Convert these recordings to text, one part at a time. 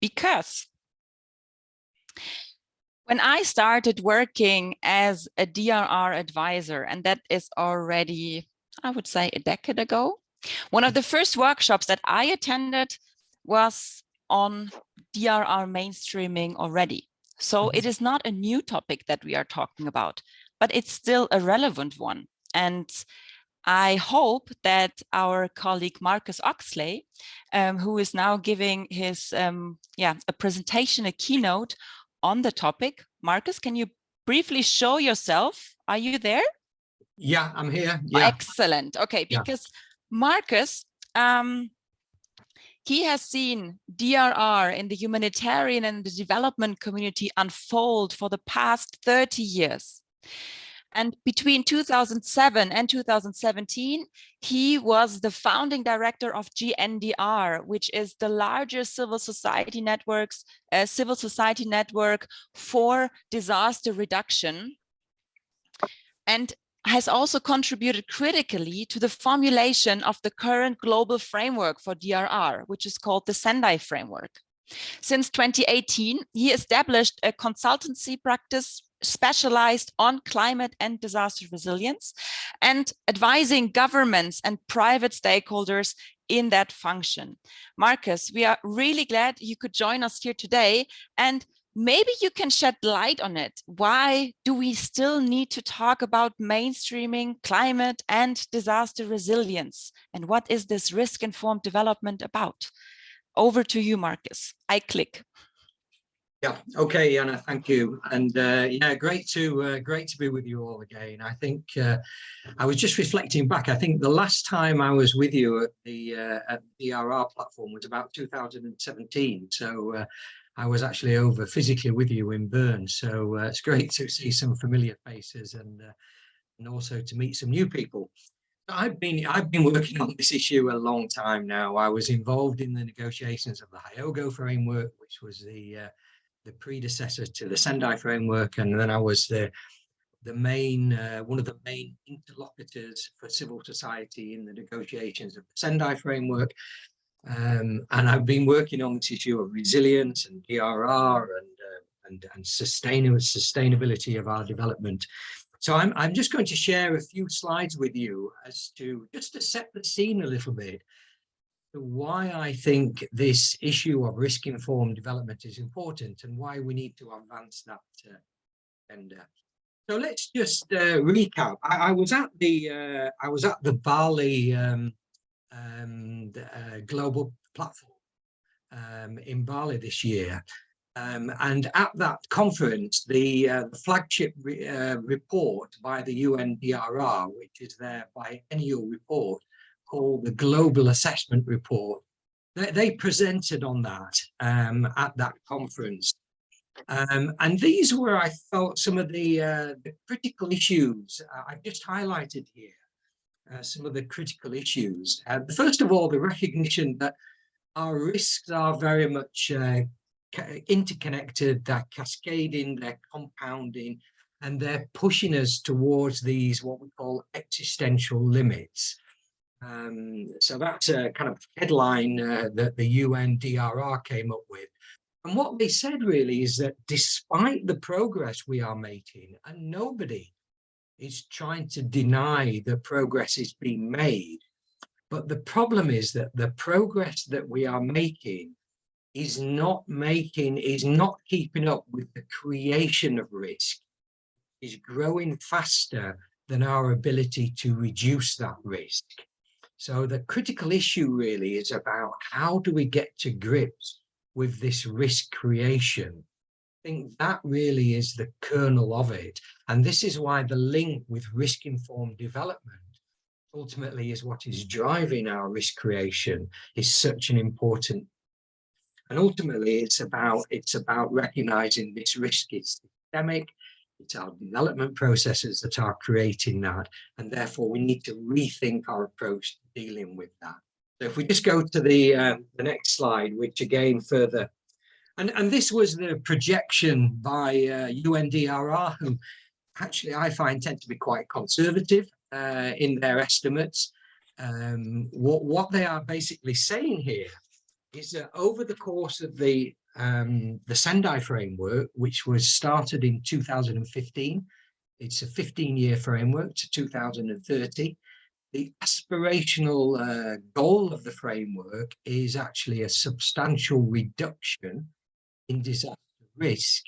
because when I started working as a DRR advisor, and that is already, I would say, a decade ago, one of the first workshops that I attended was on DRR mainstreaming already. So it is not a new topic that we are talking about, but it's still a relevant one. And I hope that our colleague Marcus Oxley, who is now giving his a presentation, a keynote on the topic. Marcus, can you briefly show yourself? Are you there? Yeah, I'm here. Yeah. Excellent. Okay, because Marcus, he has seen DRR in the humanitarian and the development community unfold for the past 30 years. And between 2007 and 2017, he was the founding director of GNDR, which is the largest civil society network for disaster reduction, and has also contributed critically to the formulation of the current global framework for DRR, which is called the Sendai Framework. Since 2018, he established a consultancy practice specialized on climate and disaster resilience and advising governments and private stakeholders in that function. Marcus, we are really glad you could join us here today, and maybe you can shed light on it. Why do we still need to talk about mainstreaming climate and disaster resilience? And what is this risk-informed development about? Over to you, Marcus. I click. Yeah. Okay, Jana. Thank you. And yeah, great to be with you all again. I think I was just reflecting back. I think the last time I was with you at the DRR platform was about 2017. So I was actually over physically with you in Bern. So it's great to see some familiar faces and also to meet some new people. I've been working on this issue a long time now. I was involved in the negotiations of the Hyogo framework, which was the predecessor to the Sendai framework, and then I was one of the main interlocutors for civil society in the negotiations of the Sendai framework. And I've been working on this issue of resilience and DRR and sustainability of our development. So I'm just going to share a few slides with you as to just to set the scene a little bit, why I think this issue of risk-informed development is important and why we need to advance that agenda. So let's just recap. I was at the Bali global platform in Bali this year. And at that conference, the flagship report by the UN DRR, which is their biennial report called the Global Assessment Report, they presented on that at that conference. And these were, I thought, some of the critical issues I've just highlighted here, some of the critical issues. First of all, the recognition that our risks are very much interconnected, they're cascading, they're compounding, and they're pushing us towards these what we call existential limits. So that's a kind of headline that the UN DRR came up with. And what they said really is that despite the progress we are making, and nobody is trying to deny that progress is being made, but the problem is that the progress that we are making is not keeping up with the creation of risk, is growing faster than our ability to reduce that risk. So the critical issue really is about how do we get to grips with this risk creation. I think that really is the kernel of it. And this is why the link with risk-informed development ultimately is what is driving our risk creation, is such an important. And ultimately, it's about recognizing this risk is systemic. It's our development processes that are creating that, and therefore we need to rethink our approach to dealing with that. So if we just go to the next slide, which again further, and this was the projection by UNDRR, who actually I find tend to be quite conservative in their estimates. What they are basically saying here is that over the course of the the Sendai framework, which was started in 2015. It's a 15-year framework to 2030. The aspirational goal of the framework is actually a substantial reduction in disaster risk.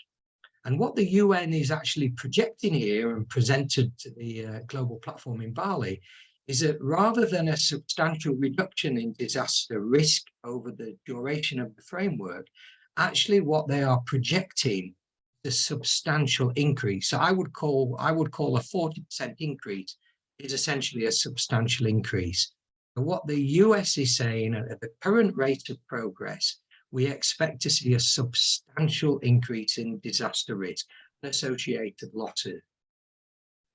And what the UN is actually projecting here and presented to the global platform in Bali is that rather than a substantial reduction in disaster risk over the duration of the framework, actually what they are projecting is a substantial increase. So I would call a 40% increase is essentially a substantial increase. And what the US is saying, at the current rate of progress, we expect to see a substantial increase in disaster risk and associated losses.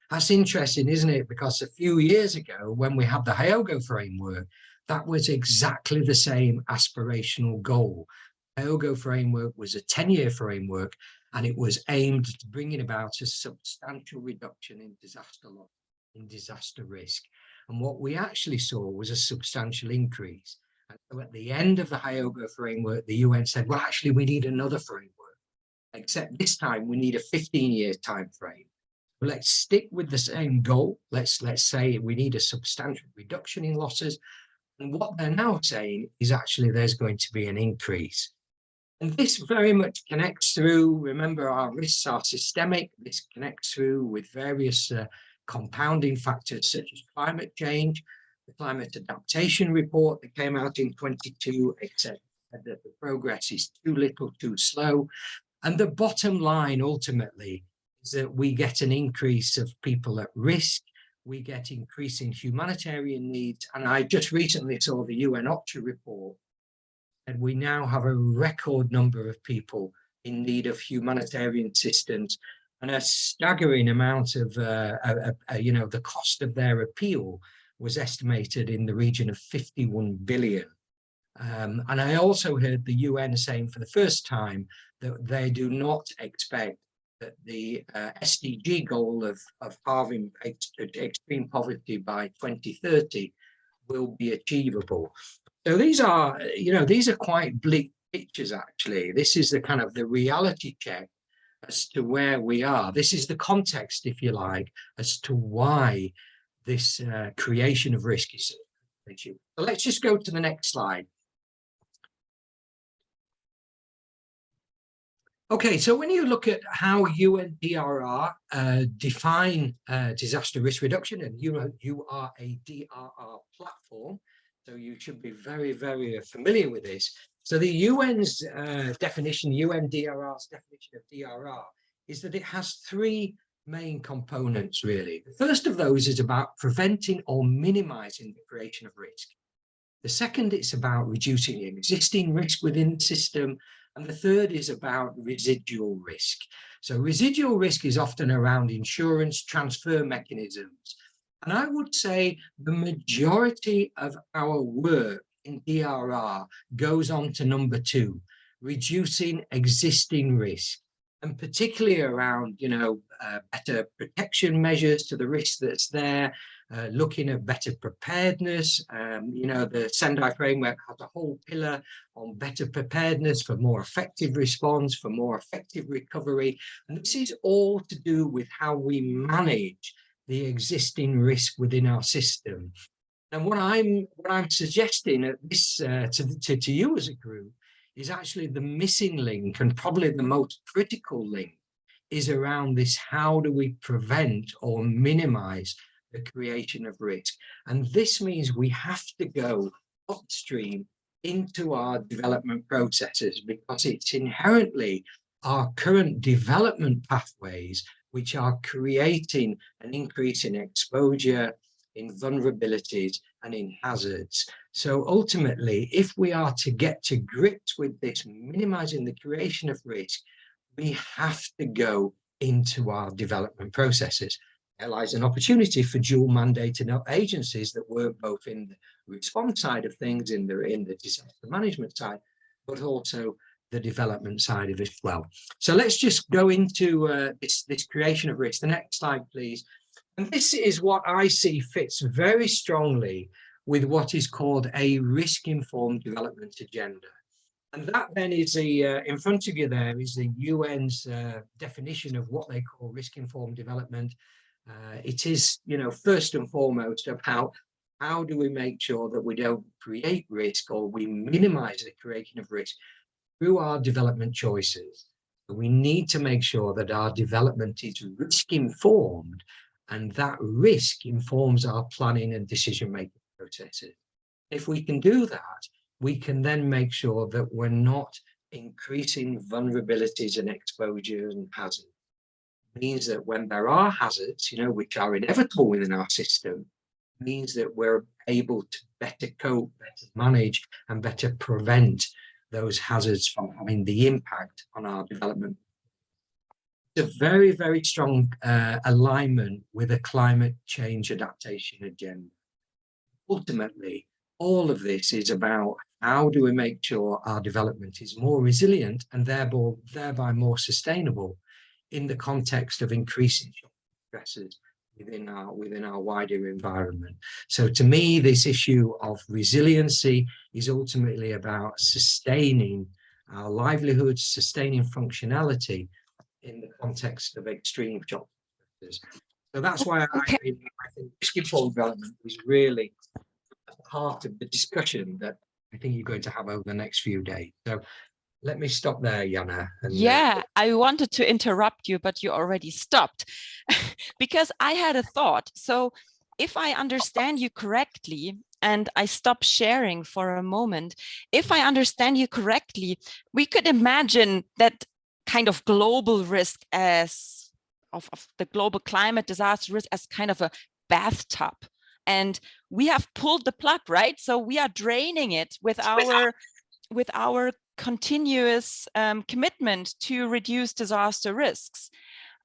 That's interesting, isn't it? Because a few years ago, when we had the Hyogo framework, that was exactly the same aspirational goal. The Hyogo framework was a 10-year framework, and it was aimed at bringing about a substantial reduction in disaster loss, in disaster risk. And what we actually saw was a substantial increase. And so at the end of the Hyogo framework, the UN said, well, actually, we need another framework, except this time we need a 15-year time frame. Let's stick with the same goal. Let's say we need a substantial reduction in losses. And what they're now saying is actually there's going to be an increase. And this very much connects through, remember, our risks are systemic. This connects through with various compounding factors such as climate change. The climate adaptation report that came out in 22 said that the progress is too little, too slow. And the bottom line ultimately is that we get an increase of people at risk, we get increasing humanitarian needs. And I just recently saw the UN OCHA report, and we now have a record number of people in need of humanitarian assistance, and a staggering amount of, the cost of their appeal was estimated in the region of 51 billion. And I also heard the UN saying for the first time that they do not expect that the SDG goal of halving extreme poverty by 2030 will be achievable. So these are quite bleak pictures, actually. This is the kind of the reality check as to where we are. This is the context, if you like, as to why this creation of risk is an issue. So let's just go to the next slide. Okay, so when you look at how UN DRR define disaster risk reduction, and you are a DRR platform, so you should be very, very familiar with this. So the UN's definition, UN DRR's definition of DRR, is that it has three main components, really. The first of those is about preventing or minimizing the creation of risk. The second is about reducing existing risk within the system. And the third is about residual risk. So residual risk is often around insurance transfer mechanisms. And I would say the majority of our work in DRR goes on to number two, reducing existing risk, and particularly around, better protection measures to the risk that's there, looking at better preparedness. The Sendai framework has a whole pillar on better preparedness for more effective response, for more effective recovery. And this is all to do with how we manage the existing risk within our system. And what I'm suggesting at this to you as a group is actually the missing link, and probably the most critical link, is around this: how do we prevent or minimize the creation of risk? And this means we have to go upstream into our development processes, because it's inherently our current development pathways which are creating an increase in exposure, in vulnerabilities, and in hazards. So ultimately, if we are to get to grips with this, minimizing the creation of risk, we have to go into our development processes. There lies an opportunity for dual mandated agencies that work both in the response side of things, in the disaster management side, but also the development side of it as well. So let's just go into this creation of risk. The next slide, please. And this is what I see fits very strongly with what is called a risk-informed development agenda. And that then is in front of you there is the UN's definition of what they call risk-informed development. It is, first and foremost about how do we make sure that we don't create risk or we minimize the creation of risk through our development choices. We need to make sure that our development is risk-informed, and that risk informs our planning and decision-making processes. If we can do that, we can then make sure that we're not increasing vulnerabilities and exposures and hazards. It means that when there are hazards, which are inevitable within our system, means that we're able to better cope, better manage, and better prevent those hazards from having the impact on our development. It's a very, very strong alignment with a climate change adaptation agenda. Ultimately, all of this is about how do we make sure our development is more resilient and thereby more sustainable in the context of increasing stresses within our wider environment. So to me, this issue of resiliency is ultimately about sustaining our livelihoods, sustaining functionality in the context of extreme shock stresses. So that's why I think risk-informed development is really part of the discussion that I think you're going to have over the next few days. So let me stop there, Jana. Yeah, I wanted to interrupt you, but you already stopped because I had a thought. So if I understand you correctly, and I stop sharing for a moment, if I understand you correctly, we could imagine that kind of global risk of the global climate disaster risk as kind of a bathtub. And we have pulled the plug, right? So we are draining it with our continuous commitment to reduce disaster risks.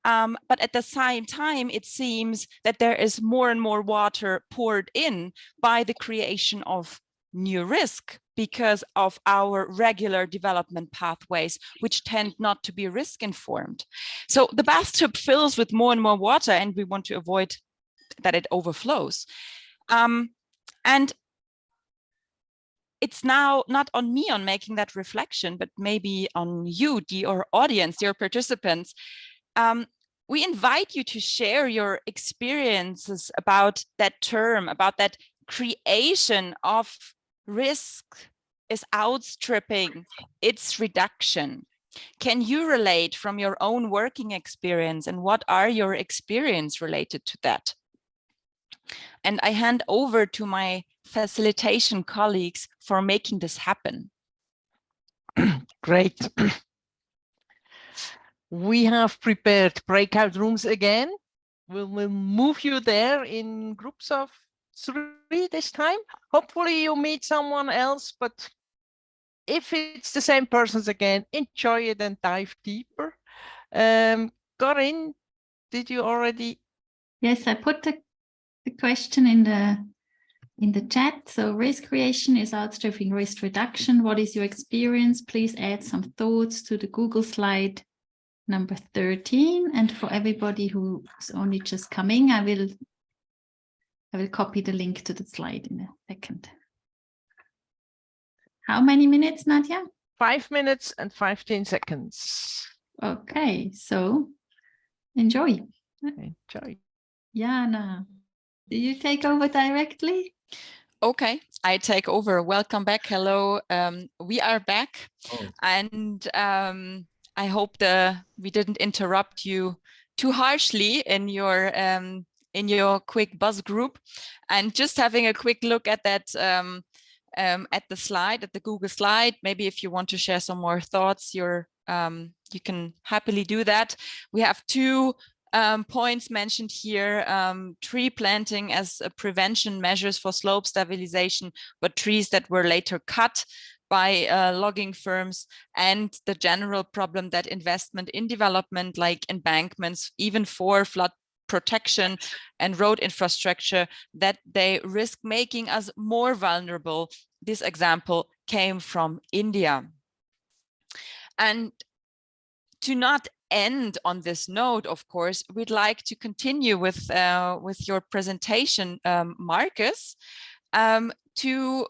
But at the same time, it seems that there is more and more water poured in by the creation of new risk because of our regular development pathways, which tend not to be risk informed. So the bathtub fills with more and more water, and we want to avoid that it overflows. And it's now not on me on making that reflection, but maybe on you, our audience, your participants. We invite you to share your experiences about that term, about that creation of risk is outstripping its reduction. Can you relate from your own working experience, and what are your experience related to that? And I hand over to my facilitation colleagues for making this happen. Great. We have prepared breakout rooms again. We'll move you there in groups of 3 this time. Hopefully you meet someone else, but if it's the same persons again, enjoy it and dive deeper. Corinne, did you already? Yes, I put the question in the chat. So risk creation is outstripping risk reduction. What is your experience? Please add some thoughts to the Google slide number 13. And for everybody who's only just coming, I will copy the link to the slide in a second. How many minutes, Nadia? 5 minutes and 15 seconds. Okay, so enjoy. Enjoy. Jana, do you take over directly? Okay, I take over. Welcome back. Hello. We are back. Oh. And I hope we didn't interrupt you too harshly in your quick buzz group. And just having a quick look at that at the slide, at the Google slide. Maybe if you want to share some more thoughts, you can happily do that. We have 2 points mentioned here: tree planting as a prevention measures for slope stabilization, but trees that were later cut by logging firms, and the general problem that investment in development like embankments, even for flood protection and road infrastructure, that they risk making us more vulnerable. This example came from India. And to not end on this note, of course, we'd like to continue with your presentation, Marcus, to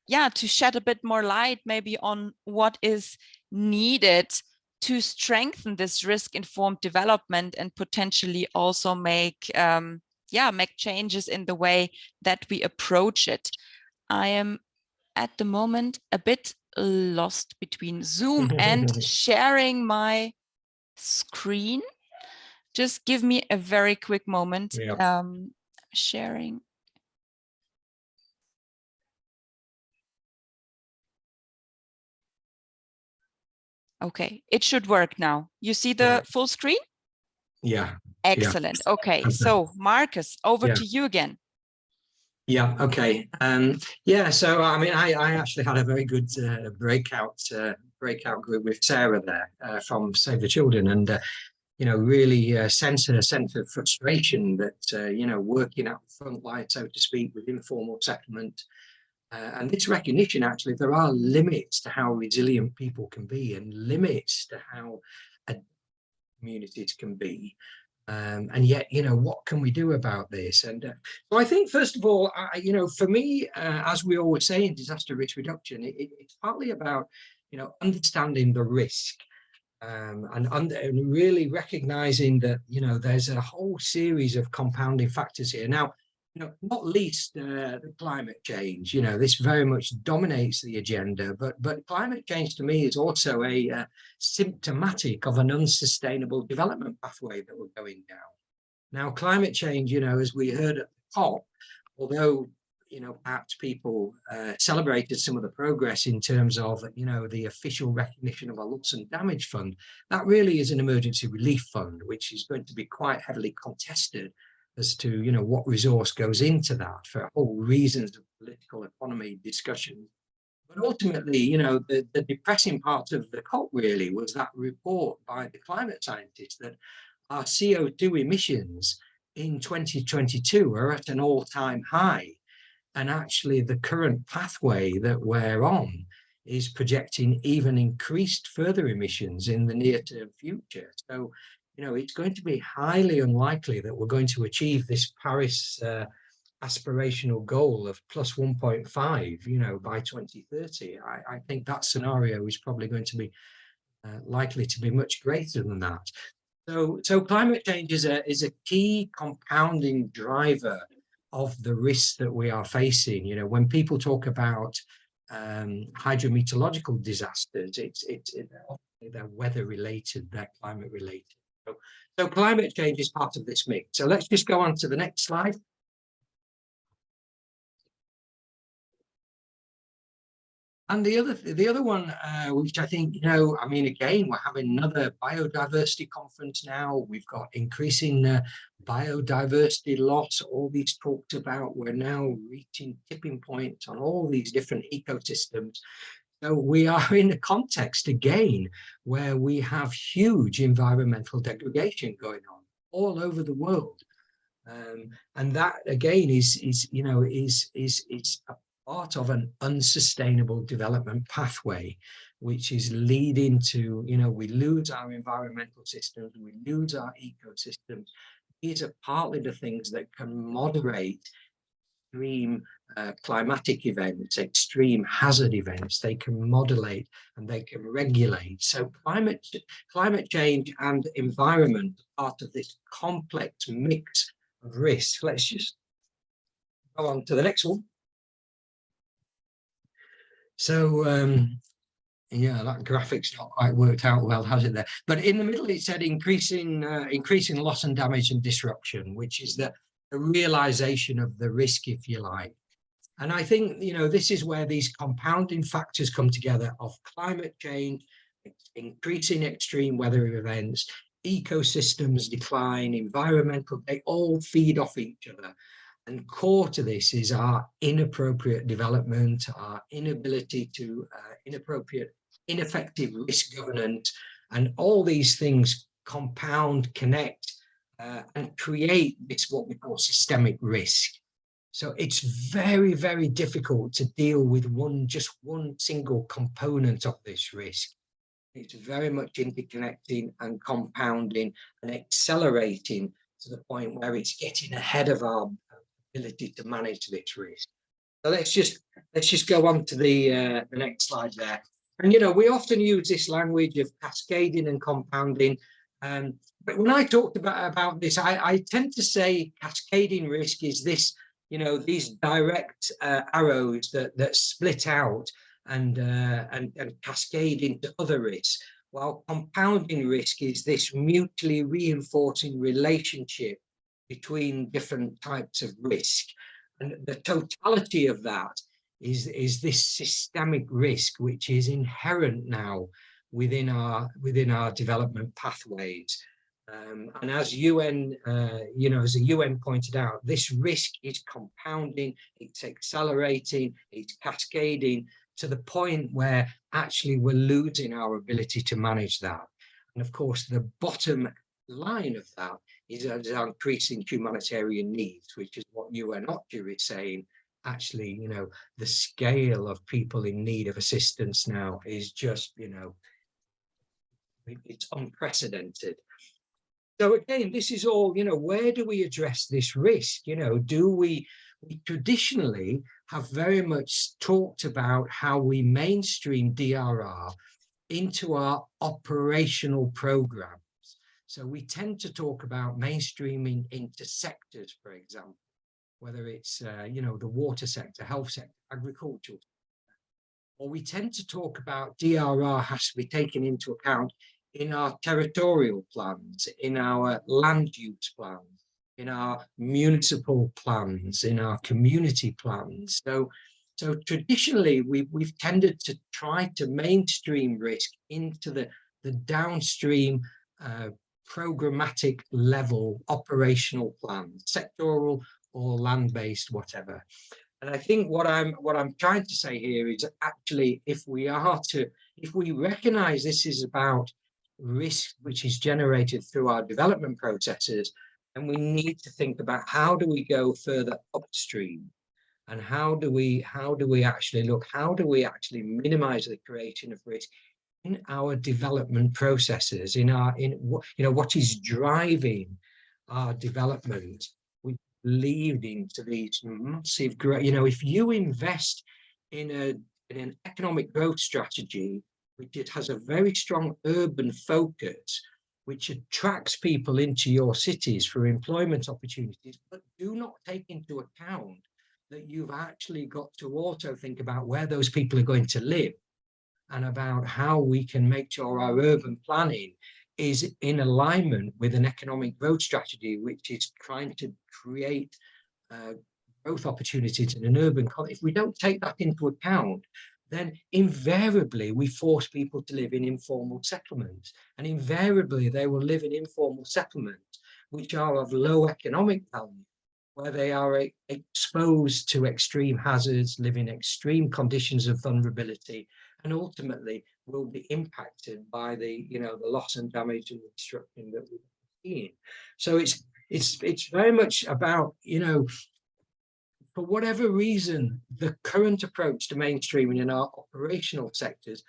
yeah, to shed a bit more light maybe on what is needed to strengthen this risk-informed development and potentially also make make changes in the way that we approach it. I am at the moment a bit lost between Zoom and sharing my screen. Just give me a very quick moment. Yeah. Sharing. Okay, it should work now. You see the full screen? Yeah. Excellent. Yeah. Okay, so Marcus, over Yeah. to you again. Yeah. Okay. Yeah. So I mean, I actually had a very good breakout group with Sarah there from Save the Children, and you know, really sense a sense of frustration that you know, working at the front line, so to speak, with informal settlement. And this recognition, actually, there are limits to how resilient people can be and limits to how communities can be. And yet, you know, what can we do about this? And so I think, first of all, you know, for me, as we always say in disaster risk reduction, it's partly about, you know, understanding the risk. And really recognizing that, you know, there's a whole series of compounding factors here. Now, you know, not least the climate change. You know, this very much dominates the agenda, but climate change to me is also a symptomatic of an unsustainable development pathway that we're going down. Now, climate change, you know, as we heard at the top, although, you know, perhaps people celebrated some of the progress in terms of, you know, the official recognition of a loss and damage fund, that really is an emergency relief fund, which is going to be quite heavily contested as to, you know, what resource goes into that for whole reasons of political economy discussion. But ultimately, you know, the depressing part of the COP really was that report by the climate scientists that our CO2 emissions in 2022 are at an all-time high. And actually the current pathway that we're on is projecting even increased further emissions in the near-term future. So, you know, it's going to be highly unlikely that we're going to achieve this Paris aspirational goal of plus 1.5, you know, by 2030. I think that scenario is probably going to be likely to be much greater than that. So climate change is a key compounding driver of the risks that we are facing. You know, when people talk about hydrometeorological disasters, they're weather related, they're climate related. So climate change is part of this mix. So let's just go on to the next slide. And the other one, which I think, you know, I mean, again, we're having another biodiversity conference now. We've got increasing biodiversity loss, all these talked about. We're now reaching tipping points on all these different ecosystems. So we are in a context, again, where we have huge environmental degradation going on all over the world. And that, again, is a part of an unsustainable development pathway, which is leading to, you know, we lose our environmental systems, we lose our ecosystems. These are partly the things that can moderate extreme climatic events, extreme hazard events. They can modulate and they can regulate. So climate change and environment are part of this complex mix of risks. Let's just go on to the next one. So yeah, that graphic's not quite worked out well, has it there? But in the middle, it said increasing loss and damage and disruption, which is the realization of the risk, if you like. And I think, you know, this is where these compounding factors come together of climate change, increasing extreme weather events, ecosystems decline, environmental, they all feed off each other. And core to this is our inappropriate development, our inability to ineffective risk governance, and all these things compound, connect, and create this what we call systemic risk. So it's very, very difficult to deal with just one single component of this risk. It's very much interconnecting and compounding and accelerating to the point where it's getting ahead of our ability to manage this risk. So let's just go on to the next slide there. And we often use this language of cascading and compounding. But when I talked about this, I tend to say cascading risk is this, these direct arrows that split out and cascade into other risks, while compounding risk is this mutually reinforcing relationship between different types of risk. And the totality of that is this systemic risk, which is inherent now within our development pathways. And as UN, as the UN pointed out, this risk is compounding, it's accelerating, it's cascading to the point where actually we're losing our ability to manage that. And of course, the bottom line of that is our increasing humanitarian needs, which is what UN OCHA is saying. Actually, the scale of people in need of assistance now is just, it's unprecedented. So again, this is all, where do we address this risk? Do we traditionally have very much talked about how we mainstream DRR into our operational programs. So we tend to talk about mainstreaming into sectors, for example, whether it's, the water sector, health sector, agricultural, or we tend to talk about DRR has to be taken into account in our territorial plans, in our land use plans, in our municipal plans, in our community plans. So traditionally, we've tended to try to mainstream risk into the downstream programmatic level operational plans, sectoral or land-based, whatever. And I think what I'm trying to say here is actually, if we recognize this is about risk which is generated through our development processes, and we need to think about how do we go further upstream, and how do we actually minimize the creation of risk in our development processes, what is driving our development, leading to these massive growth. If you invest in an economic growth strategy which has a very strong urban focus, which attracts people into your cities for employment opportunities, but do not take into account that you've actually got to also think about where those people are going to live, and about how we can make sure our urban planning is in alignment with an economic growth strategy, which is trying to create growth opportunities in an urban context. If we don't take that into account, then invariably we force people to live in informal settlements, and invariably they will live in informal settlements which are of low economic value, where they are exposed to extreme hazards, live in extreme conditions of vulnerability, and ultimately will be impacted by the loss and damage and destruction that we've seen. So it's very much about, for whatever reason, the current approach to mainstreaming in our operational sectors,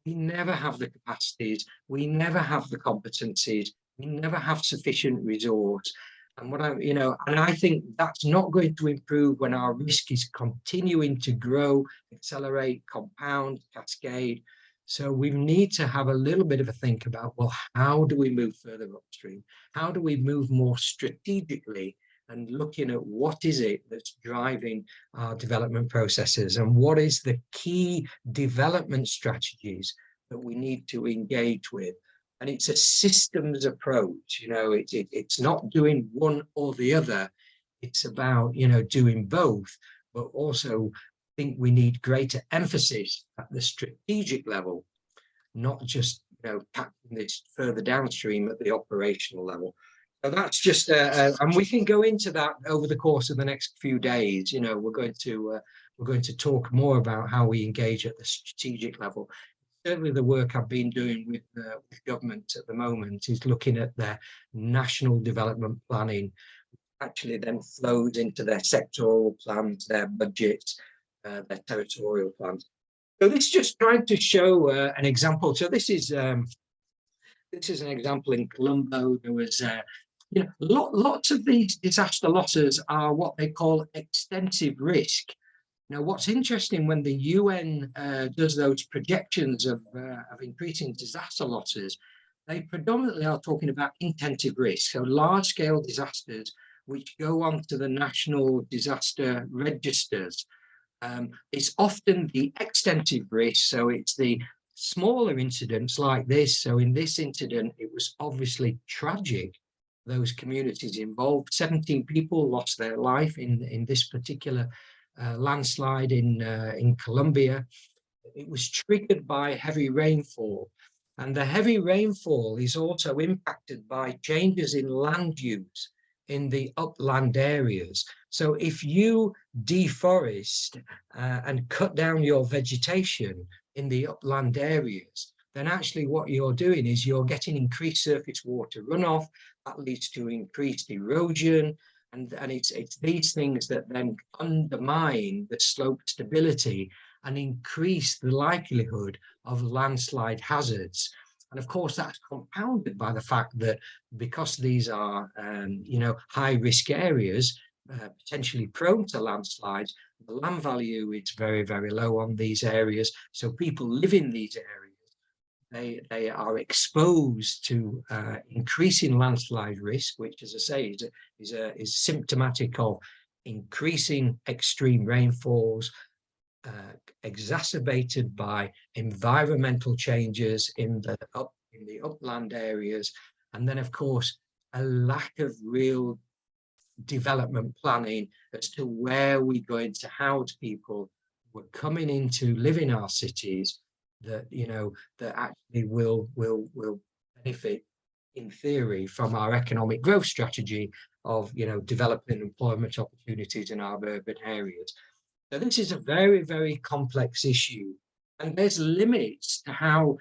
we never have the capacities, we never have the competencies, we never have sufficient resource. And I think that's not going to improve when our risk is continuing to grow, accelerate, compound, cascade. So we need to have a little bit of a think about, well, how do we move further upstream? How do we move more strategically, and looking at what is it that's driving our development processes, and what is the key development strategies that we need to engage with. And it's a systems approach, it's not doing one or the other. It's about, doing both, but also I think we need greater emphasis at the strategic level, not just, tackling this further downstream at the operational level. So that's just, and we can go into that over the course of the next few days. We're going to talk more about how we engage at the strategic level. Certainly the work I've been doing with government at the moment is looking at their national development planning, actually then flows into their sectoral plans, their budgets, their territorial plans. So this is just trying to show an example. So this is an example in Colombo. There was lots of these disaster losses are what they call extensive risk. Now, what's interesting when the UN does those projections of increasing disaster losses, they predominantly are talking about intensive risk, so large-scale disasters which go onto the national disaster registers. It's often the extensive risk, so it's the smaller incidents like this. So in this incident, it was obviously tragic. Those communities involved, 17 people lost their life in this particular landslide in Colombia. It was triggered by heavy rainfall. And the heavy rainfall is also impacted by changes in land use in the upland areas. So if you deforest and cut down your vegetation in the upland areas, then actually what you're doing is you're getting increased surface water runoff. That leads to increased erosion. And it's these things that then undermine the slope stability and increase the likelihood of landslide hazards. And of course, that's compounded by the fact that because these are, high risk areas, potentially prone to landslides, the land value is very, very low on these areas. So people live in these areas, they are exposed to increasing landslide risk, which, as I say, is symptomatic of increasing extreme rainfalls, exacerbated by environmental changes in the upland areas, and then of course a lack of real development planning as to where we're going to house people who are coming in to live in our cities that that actually will benefit in theory from our economic growth strategy of developing employment opportunities in our urban areas. So this is a very, very complex issue, and there's limits to how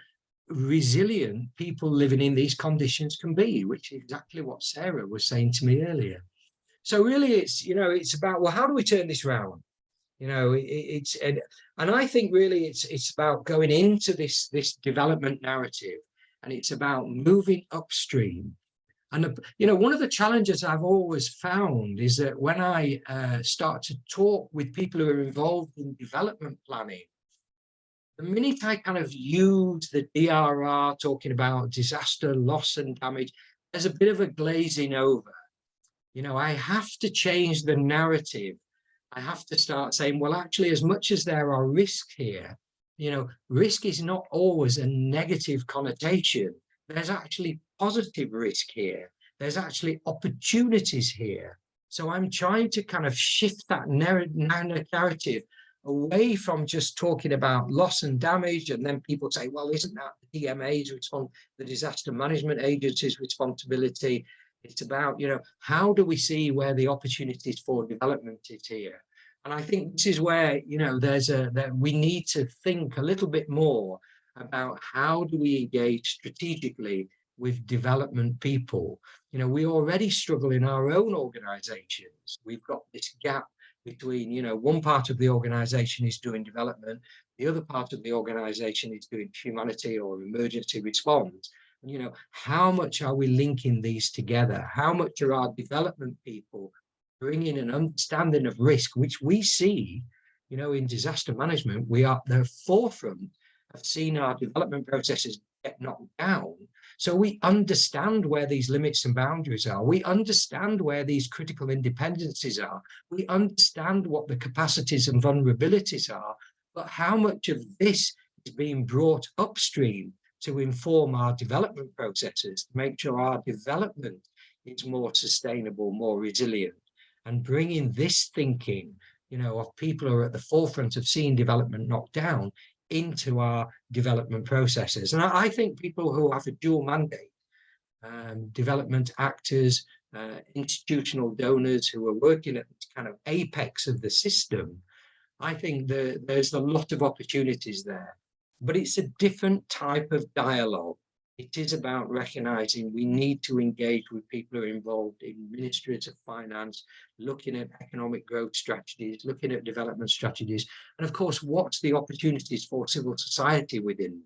resilient people living in these conditions can be, which is exactly what Sarah was saying to me earlier. So really it's about, well, how do we turn this around? And I think really it's about going into this development narrative, and it's about moving upstream. And, one of the challenges I've always found is that when I start to talk with people who are involved in development planning, the minute I kind of use the DRR, talking about disaster, loss and damage, there's a bit of a glazing over. I have to change the narrative. I have to start saying, well, actually, as much as there are risks here, risk is not always a negative connotation. There's actually positive risk here. There's actually opportunities here. So I'm trying to kind of shift that narrative away from just talking about loss and damage. And then people say, well, isn't that the DMA's the disaster management agency's responsibility? It's about, how do we see where the opportunities for development is here? And I think this is where, we need to think a little bit more about how do we engage strategically with development people. We already struggle in our own organizations. We've got this gap between, one part of the organization is doing development, the other part of the organization is doing humanity or emergency response. And, how much are we linking these together? How much are our development people bringing an understanding of risk, which we see, in disaster management, we are at the forefront of seeing our development processes get knocked down. So we understand where these limits and boundaries are. We understand where these critical independencies are. We understand what the capacities and vulnerabilities are, but how much of this is being brought upstream to inform our development processes, to make sure our development is more sustainable, more resilient, and bringing this thinking, of people who are at the forefront of seeing development knocked down into our development processes. And I think people who have a dual mandate, development actors, institutional donors who are working at the kind of apex of the system, I think there's a lot of opportunities there. But it's a different type of dialogue. It is about recognizing we need to engage with people who are involved in ministries of finance, looking at economic growth strategies, looking at development strategies, and of course, what's the opportunities for civil society within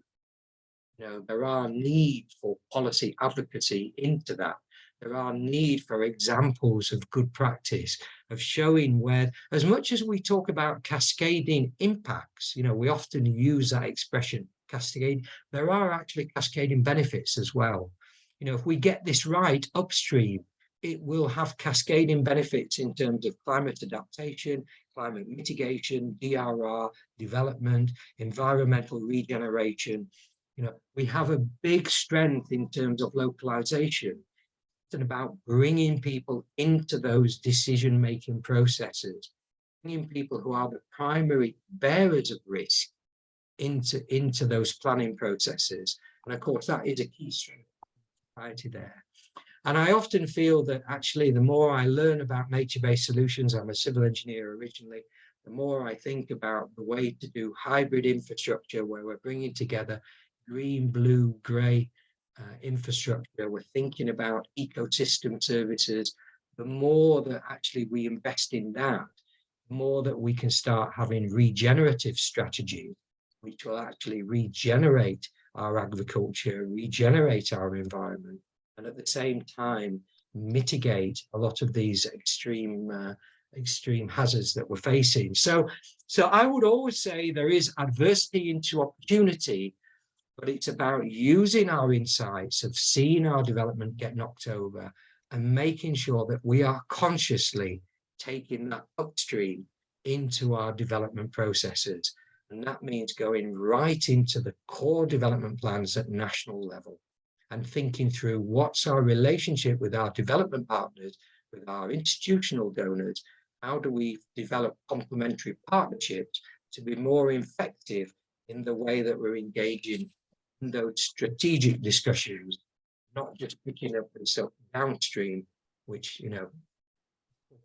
them? There are needs for policy advocacy into that. there are need for examples of good practice, of showing where, as much as we talk about cascading impacts, you know, we often use that expression, cascade, there are actually cascading benefits as well. You know, if we get this right upstream, it will have cascading benefits in terms of climate adaptation, climate mitigation, DRR, development, environmental regeneration. You know, we have a big strength in terms of localization and about bringing people into those decision-making processes, bringing people who are the primary bearers of risk into those planning processes. And of course, that is a key strength of society there. And I often feel that actually the more I learn about nature-based solutions, I'm a civil engineer originally, the more I think about the way to do hybrid infrastructure where we're bringing together green, blue, grey infrastructure, we're thinking about ecosystem services, the more that actually we invest in that, the more that we can start having regenerative strategies, which will actually regenerate our agriculture, regenerate our environment, and at the same time mitigate a lot of these extreme hazards that we're facing. So I would always say there is adversity into opportunity, but it's about using our insights of seeing our development get knocked over and making sure that we are consciously taking that upstream into our development processes. And that means going right into the core development plans at national level and thinking through what's our relationship with our development partners, with our institutional donors. How do we develop complementary partnerships to be more effective in the way that we're engaging in those strategic discussions, not just picking up and stuff downstream, which, you know,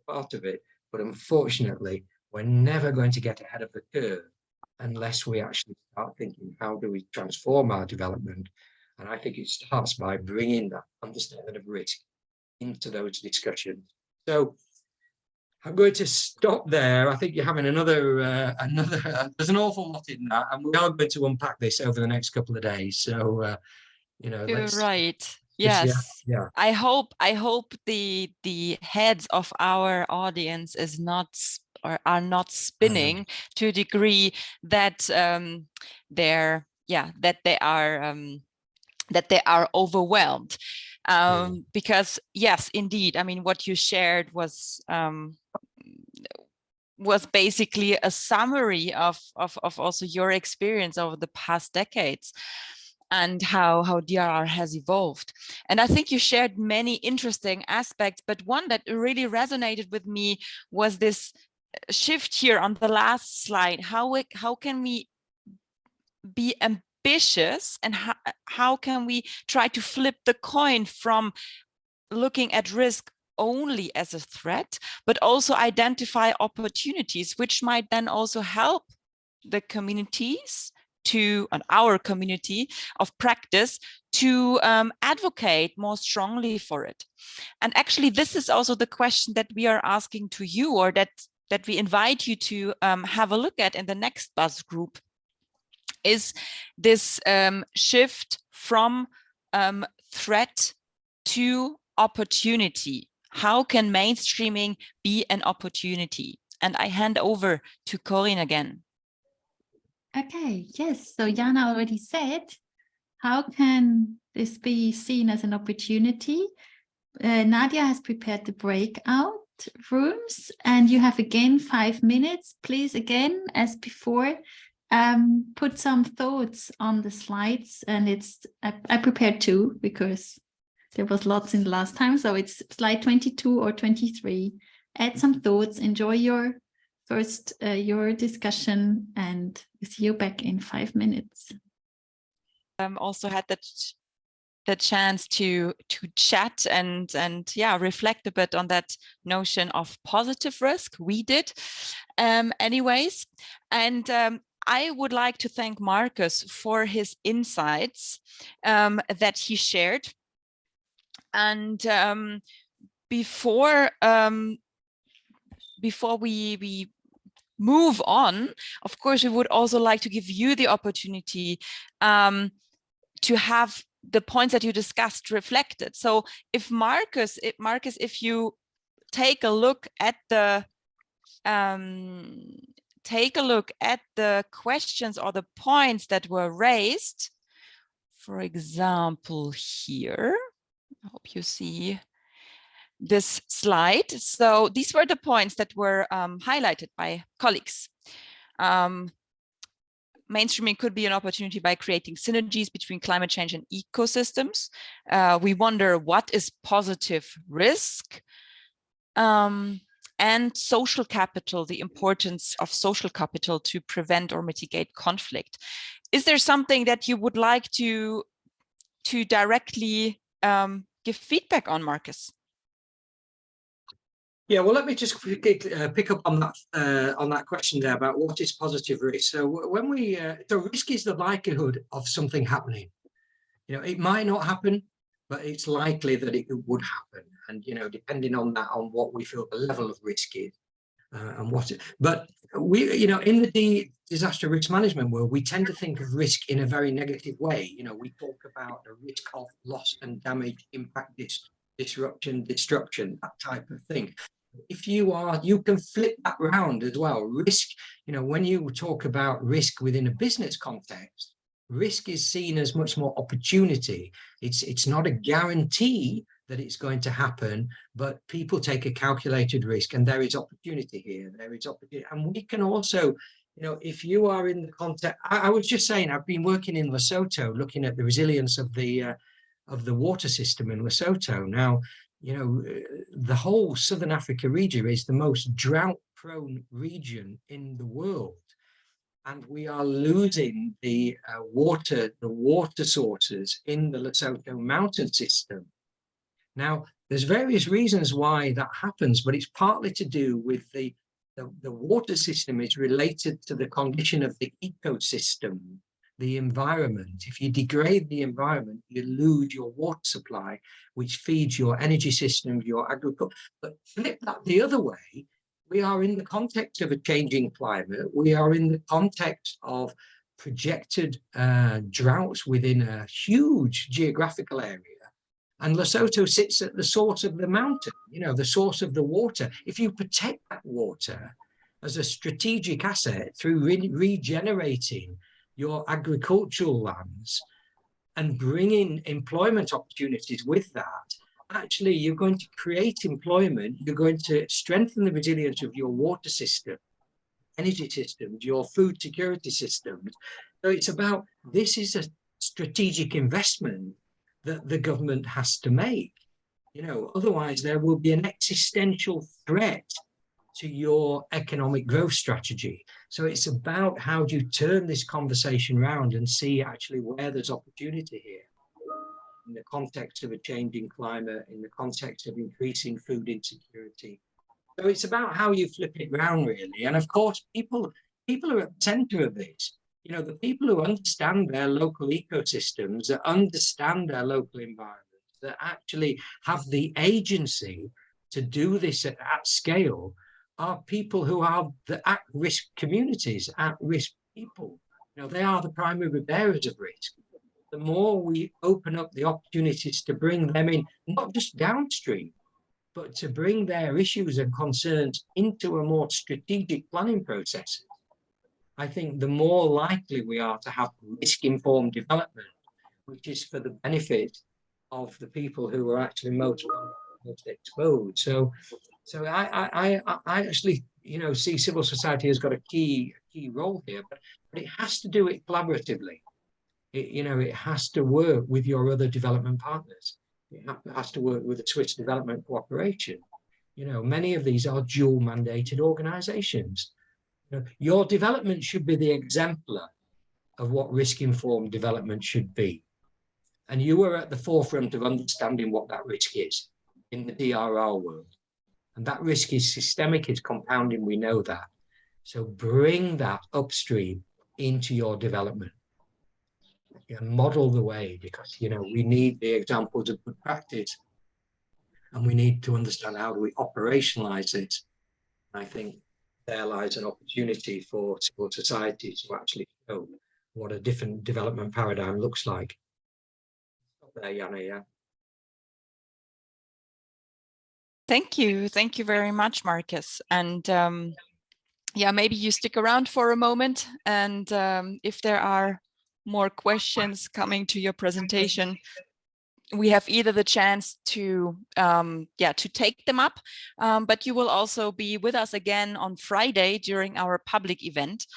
part of it, but unfortunately, we're never going to get ahead of the curve unless we actually start thinking, how do we transform our development? And I think it starts by bringing that understanding of risk into those discussions. So I'm going to stop there. I think you're having another, there's an awful lot in that, and we are going to unpack this over the next couple of days. So, you know, You're right. Yeah, Yes. yeah. I hope the heads of our audience is not or are not spinning to a degree that that they are overwhelmed, because yes, indeed, I mean, what you shared was basically a summary of also your experience over the past decades and how DRR has evolved. And I think you shared many interesting aspects, but one that really resonated with me was this shift here on the last slide. How can we be ambitious, and how can we try to flip the coin from looking at risk only as a threat, but also identify opportunities which might then also help the communities and our community of practice to advocate more strongly for it. And actually, this is also the question that we are asking to you, or that we invite you to have a look at in the next buzz group, is this shift from threat to opportunity. How can mainstreaming be an opportunity? And I hand over to Corinne again. Okay, yes. So Jana already said, how can this be seen as an opportunity? Nadia has prepared the breakout rooms, and you have again 5 minutes. Please, again, as before, put some thoughts on the slides, and I prepared 2 because there was lots in the last time. So it's slide 22 or 23. Add some thoughts, enjoy your discussion, and we'll see you back in 5 minutes. Also had the chance to chat and reflect a bit on that notion of positive risk. We did anyways. And I would like to thank Marcus for his insights that he shared. And before we move on, of course, we would also like to give you the opportunity to have the points that you discussed reflected. So if Marcus, if you take a look at the questions or the points that were raised, for example, here, I hope you see this slide. So these were the points that were highlighted by colleagues. Mainstreaming could be an opportunity by creating synergies between climate change and ecosystems. We wonder, what is positive risk? And social capital, the importance of social capital to prevent or mitigate conflict. Is there something that you would like to directly give feedback on, Marcus? Yeah, well, let me just pick up on that question there about what is positive risk. So when we so risk is the likelihood of something happening. You know, it might not happen, but it's likely that it would happen. And, you know, depending on that, on what we feel the level of risk is and what it, but we, you know, in the disaster risk management world, we tend to think of risk in a very negative way. You know, we talk about the risk of loss and damage, impact, disruption, destruction, that type of thing. If you can flip that round as well. Risk, you know, when you talk about risk within a business context, risk is seen as much more opportunity. It's not a guarantee that it's going to happen, but people take a calculated risk, and there is opportunity here. There is opportunity, and we can also, you know, if you are in the context, I was just saying, I've been working in Lesotho, looking at the resilience of the water system in Lesotho. Now, you know, the whole Southern Africa region is the most drought-prone region in the world. And we are losing the water sources in the Lesotho mountain system. Now, there's various reasons why that happens, but it's partly to do with the water system is related to the condition of the ecosystem, the environment. If you degrade the environment, you lose your water supply, which feeds your energy system, your agriculture. But flip that the other way, we are in the context of a changing climate. We are in the context of projected droughts within a huge geographical area. And Lesotho sits at the source of the mountain, you know, the source of the water. If you protect that water as a strategic asset through regenerating your agricultural lands and bringing employment opportunities with that, actually, you're going to create employment, you're going to strengthen the resilience of your water system, energy systems, your food security systems. So it's about, this is a strategic investment that the government has to make. You know, otherwise there will be an existential threat to your economic growth strategy. So it's about how do you turn this conversation around and see actually where there's opportunity here in the context of a changing climate, in the context of increasing food insecurity. So it's about how you flip it around, really. And of course, people are at the center of this. You know, the people who understand their local ecosystems, that understand their local environments, that actually have the agency to do this at scale, are people who are the at-risk communities, at-risk people. You know, they are the primary bearers of risk. The more we open up the opportunities to bring them in, not just downstream, but to bring their issues and concerns into a more strategic planning process, I think the more likely we are to have risk-informed development, which is for the benefit of the people who are actually most exposed. So I actually, you know, see civil society has got a key role here, but it has to do it collaboratively. You know, it has to work with your other development partners. It has to work with the Swiss Development Cooperation. You know, many of these are dual mandated organizations. You know, your development should be the exemplar of what risk-informed development should be. And you are at the forefront of understanding what that risk is in the DRR world. And that risk is systemic, it's compounding, we know that. So bring that upstream into your development. And model the way, because, you know, we need the examples of good practice, and we need to understand how do we operationalize this. And I think there lies an opportunity for civil society to actually show what a different development paradigm looks like. there, Jana. Yeah. Thank you. Thank you very much, Marcus. And yeah, maybe you stick around for a moment. And if there are more questions coming to your presentation, we have either the chance to to take them up, but you will also be with us again on Friday during our public event,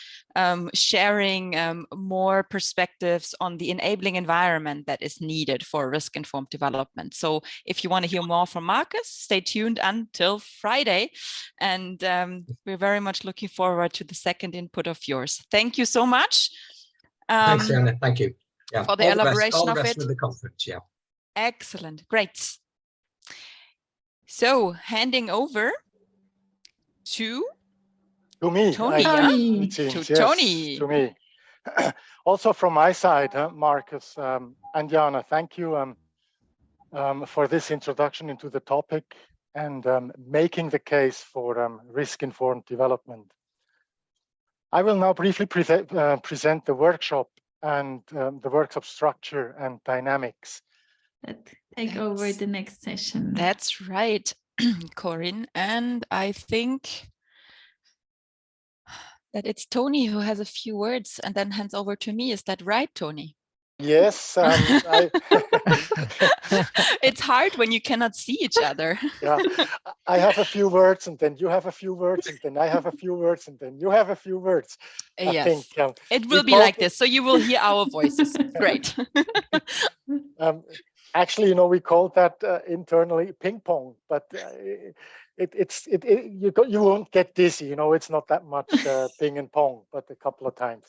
sharing more perspectives on the enabling environment that is needed for risk-informed development. So if you want to hear more from Marcus, stay tuned until Friday, and we're very much looking forward to the second input of yours. Thank you so much. Thanks, Jana. Thank you. Yeah, for the elaboration all the of best it. with the conference. Yeah. Excellent, great. So handing over to me, Tony. Tony. it seems, To yes, Tony. to me. Also from my side, Marcus and Jana, thank you for this introduction into the topic and making the case for risk-informed development. I will now briefly present the workshop and the workshop structure and dynamics. Take over the next session. That's right, Corinne. And I think that it's Tony who has a few words and then hands over to me. Is that right, Tony? Yes. It's hard when you cannot see each other. Yeah, I have a few words and then you have a few words and then I have a few words and then you have a few words. Yes, I think, it will be like this. So you will hear our voices. Great. Actually, we call that internally ping pong, but you won't get dizzy. It's not that much ping and pong, but a couple of times.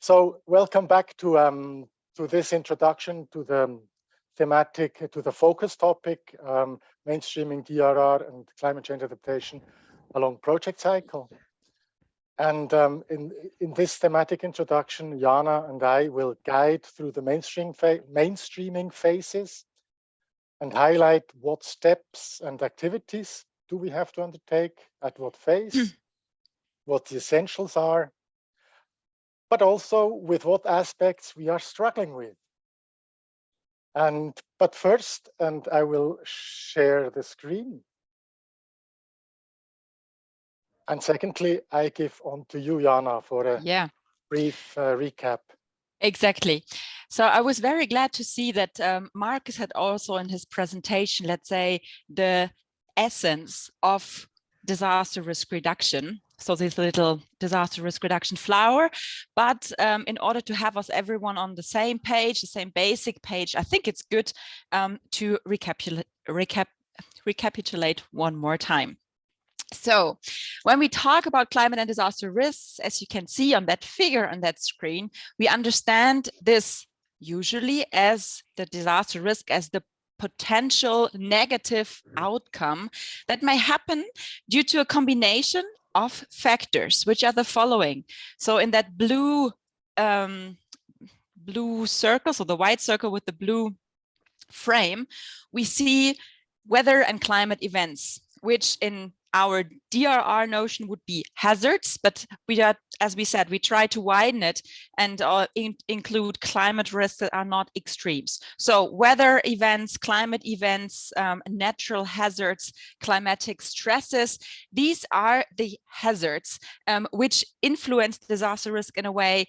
So welcome back to this introduction to the thematic, to the focus topic, mainstreaming DRR and climate change adaptation along project cycle. And in this thematic introduction, Jana and I will guide through the mainstreaming phases and highlight what steps and activities do we have to undertake, at what phase, what the essentials are, but also with what aspects we are struggling with. But first, and I will share the screen. And secondly, I give on to you, Jana, for a brief recap. Exactly. So I was very glad to see that Marcus had also in his presentation, let's say, the essence of disaster risk reduction. So this little disaster risk reduction flower. But in order to have us everyone on the same page, the same basic page, I think it's good to recapitulate one more time. So when we talk about climate and disaster risks, as you can see on that figure on that screen, we understand this usually as the disaster risk as the potential negative outcome that may happen due to a combination of factors, which are the following. So in that blue circle, so the white circle with the blue frame, we see weather and climate events, which in our DRR notion would be hazards, but we are, as we said, we try to widen it and include climate risks that are not extremes. So weather events, climate events, natural hazards, climatic stresses, these are the hazards which influence disaster risk in a way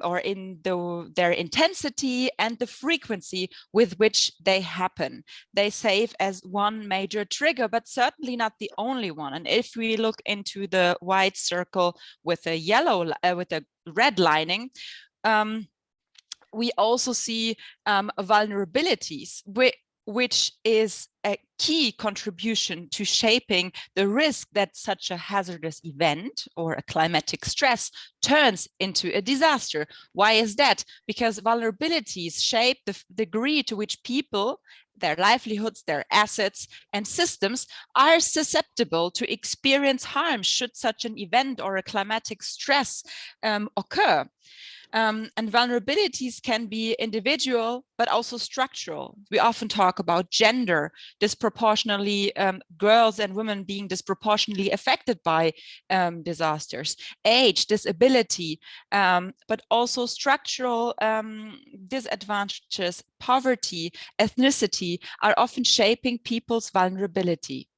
or in their intensity and the frequency with which they happen. They serve as one major trigger, but certainly not the only one. And if we look into the white circle with a yellow, with a red lining, we also see vulnerabilities, which is a key contribution to shaping the risk that such a hazardous event or a climatic stress turns into a disaster. Why is that? Because vulnerabilities shape the degree to which people, their livelihoods, their assets, and systems are susceptible to experience harm should such an event or a climatic stress occur. And vulnerabilities can be individual, but also structural. We often talk about gender, disproportionately girls and women being disproportionately affected by disasters, age, disability, but also structural disadvantages, poverty, ethnicity are often shaping people's vulnerability.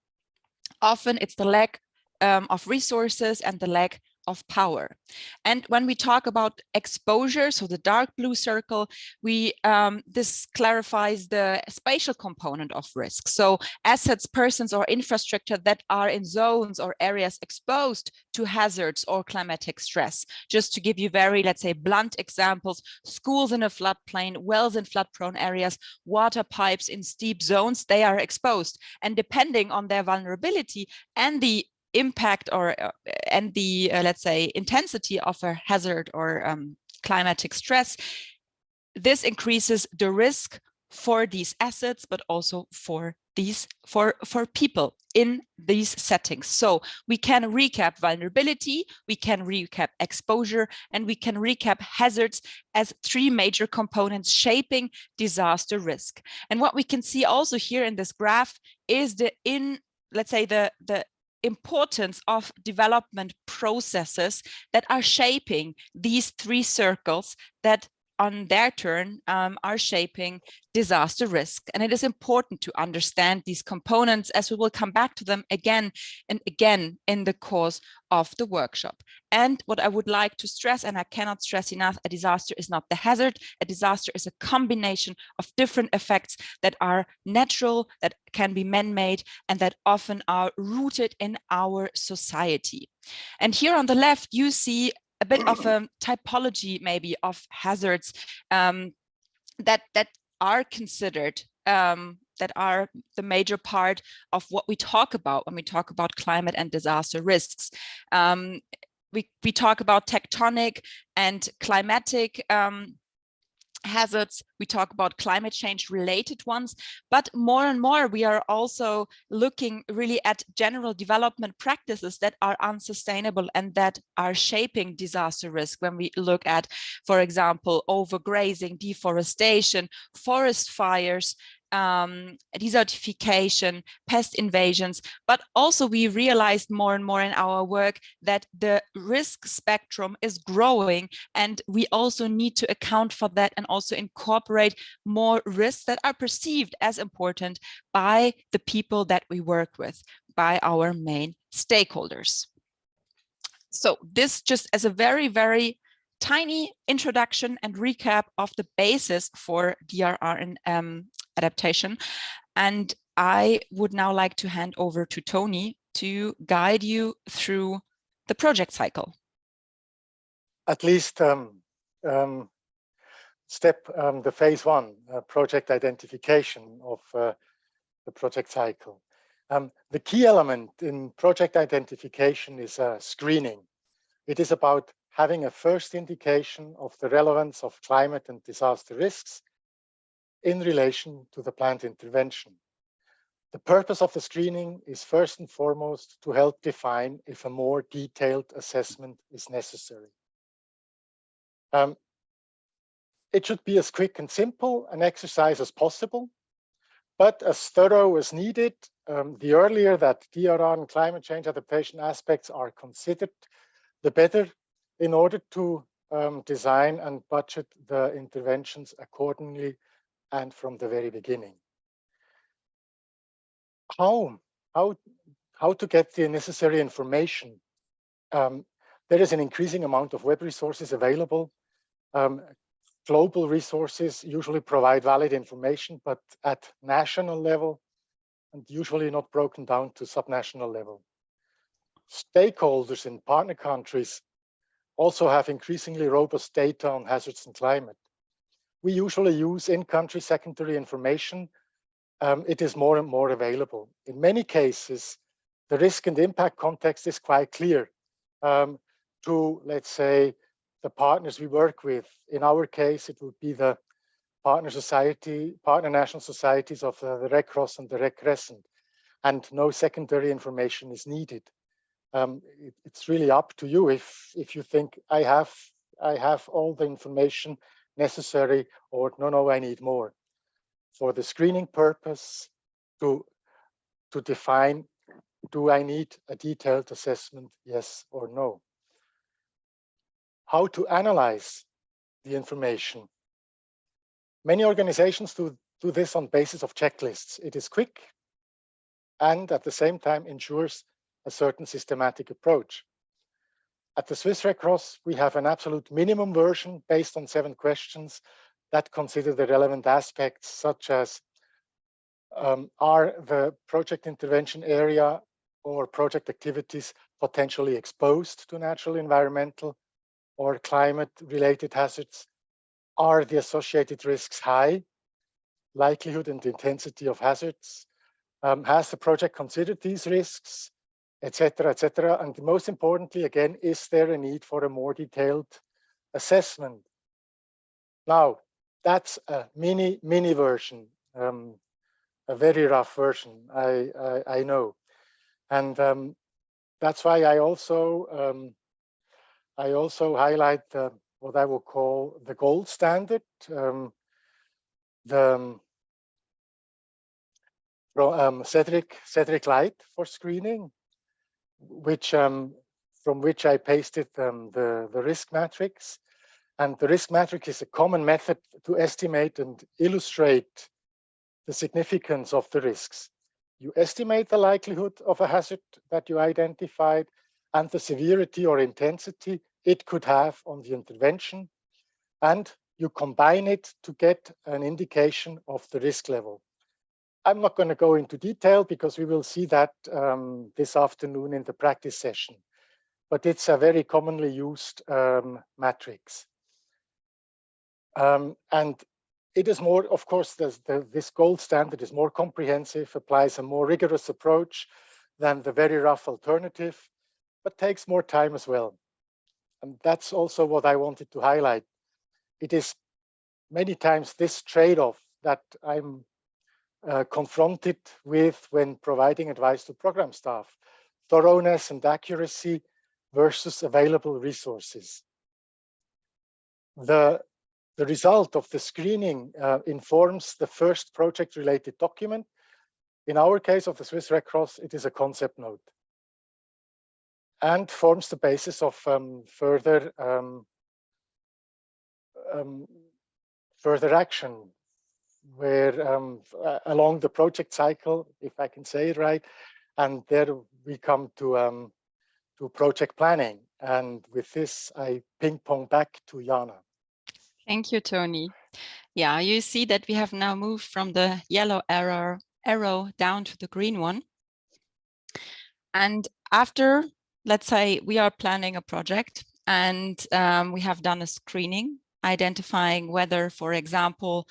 Often it's the lack of resources and the lack of power. And when we talk about exposure, so the dark blue circle, this clarifies the spatial component of risk. So assets, persons, or infrastructure that are in zones or areas exposed to hazards or climatic stress. Just to give you very, let's say, blunt examples, schools in a floodplain, wells in flood-prone areas, water pipes in steep zones, they are exposed. And depending on their vulnerability and the impact or and the let's say intensity of a hazard or climatic stress, this increases the risk for these assets, but also for people in these settings. So we can recap vulnerability, we can recap exposure, and we can recap hazards as three major components shaping disaster risk. And what we can see also here in this graph is the importance of development processes that are shaping these three circles that on their turn are shaping disaster risk. And it is important to understand these components, as we will come back to them again and again in the course of the workshop. And what I would like to stress, and I cannot stress enough, a disaster is not the hazard. A disaster is a combination of different effects that are natural, that can be man-made, and that often are rooted in our society. And here on the left, you see a bit of a typology maybe of hazards that are considered, that are the major part of what we talk about when we talk about climate and disaster risks. We talk about tectonic and climatic hazards, we talk about climate change related ones, but more and more we are also looking really at general development practices that are unsustainable and that are shaping disaster risk. When we look at, for example, overgrazing, deforestation, forest fires, desertification, pest invasions, but also we realized more and more in our work that the risk spectrum is growing, and we also need to account for that and also incorporate more risks that are perceived as important by the people that we work with, by our main stakeholders. So this just as a very, very tiny introduction and recap of the basis for DRR and adaptation. And I would now like to hand over to Tony to guide you through the project cycle. At least the phase one, project identification of the project cycle. The key element in project identification is screening. It is about having a first indication of the relevance of climate and disaster risks in relation to the planned intervention. The purpose of the screening is first and foremost to help define if a more detailed assessment is necessary. It should be as quick and simple an exercise as possible, but as thorough as needed. The earlier that DRR and climate change adaptation aspects are considered, the better, in order to design and budget the interventions accordingly and from the very beginning. How to get the necessary information? There is an increasing amount of web resources available. Global resources usually provide valid information, but at national level and usually not broken down to subnational level. Stakeholders in partner countries also have increasingly robust data on hazards and climate. We usually use in-country secondary information. It is more and more available. In many cases, the risk and impact context is quite clear to, let's say, the partners we work with. In our case, it would be the partner national societies of the Red Cross and the Red Crescent, and no secondary information is needed. It's really up to you if you think I have I have all the information necessary, or no, I need more. For the screening purpose, to define, do I need a detailed assessment, yes or no? How to analyze the information. Many organizations do this on basis of checklists. It is quick and at the same time ensures a certain systematic approach. At the Swiss Red Cross, we have an absolute minimum version based on 7 questions that consider the relevant aspects, such as are the project intervention area or project activities potentially exposed to natural, environmental, or climate-related hazards? Are the associated risks high? Likelihood and intensity of hazards? Has the project considered these risks? Etc., etc. And most importantly, again, is there a need for a more detailed assessment? Now, that's a mini version, a very rough version, I know. And that's why I also highlight what I will call the gold standard, Cedric Light for screening, which from which I pasted the risk matrix. And the risk matrix is a common method to estimate and illustrate the significance of the risks. You estimate the likelihood of a hazard that you identified and the severity or intensity it could have on the intervention, and you combine it to get an indication of the risk level. I'm not going to go into detail because we will see that this afternoon in the practice session, but it's a very commonly used matrix. And it is more, of course, this gold standard is more comprehensive, applies a more rigorous approach than the very rough alternative, but takes more time as well. And that's also what I wanted to highlight. It is many times this trade-off that I'm confronted with when providing advice to program staff: thoroughness and accuracy versus available resources. The result of the screening informs the first project-related document. In our case of the Swiss Red Cross, it is a concept note, and forms the basis of further action, where along the project cycle, if I can say it right, and there we come to project planning. And with this, I ping pong back to Jana. Thank you, Tony. Yeah, you see that we have now moved from the yellow arrow down to the green one. And after, let's say, we are planning a project and we have done a screening, identifying whether, for example,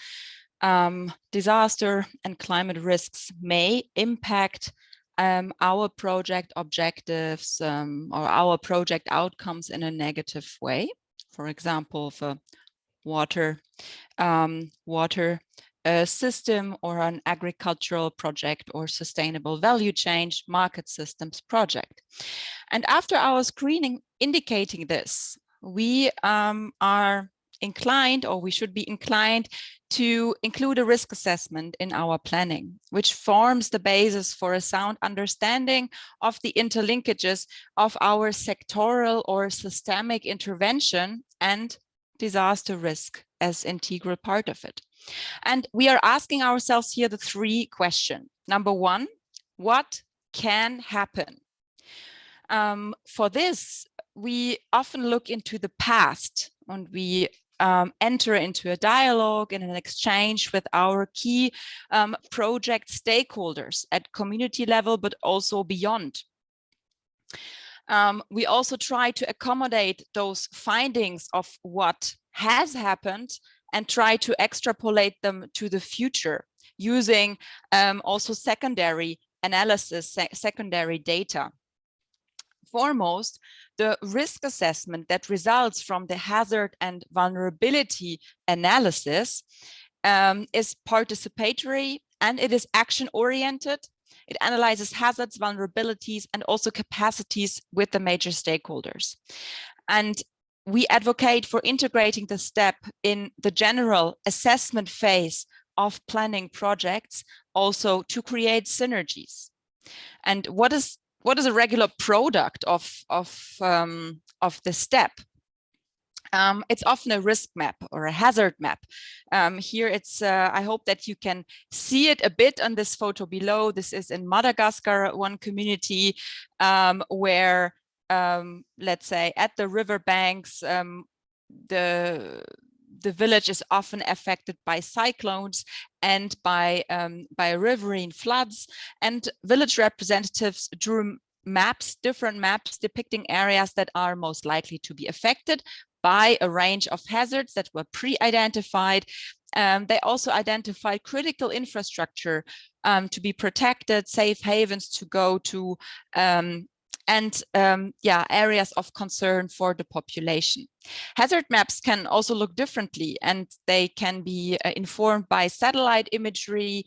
disaster and climate risks may impact our project objectives or our project outcomes in a negative way. For example, for water system or an agricultural project or sustainable value chain market systems project. And after our screening indicating this, we are inclined, or we should be inclined, to include a risk assessment in our planning, which forms the basis for a sound understanding of the interlinkages of our sectoral or systemic intervention and disaster risk as integral part of it. And we are asking ourselves here the 3 questions. Number 1, what can happen? For this, we often look into the past, and we enter into a dialogue and an exchange with our key project stakeholders at community level, but also beyond. We also try to accommodate those findings of what has happened and try to extrapolate them to the future using also secondary analysis, secondary data. Foremost, the risk assessment that results from the hazard and vulnerability analysis is participatory, and it is action-oriented. It analyzes hazards, vulnerabilities, and also capacities with the major stakeholders. And we advocate for integrating the step in the general assessment phase of planning projects, also to create synergies. And what is a regular product of the step? It's often a risk map or a hazard map. Here it's, I hope that you can see it a bit on this photo below. This is in Madagascar, one community where, let's say, at the riverbanks, the village is often affected by cyclones and by riverine floods, and village representatives drew maps, different maps depicting areas that are most likely to be affected by a range of hazards that were pre-identified. They also identified critical infrastructure to be protected, safe havens to go to, and areas of concern for the population. Hazard maps can also look differently, and they can be informed by satellite imagery,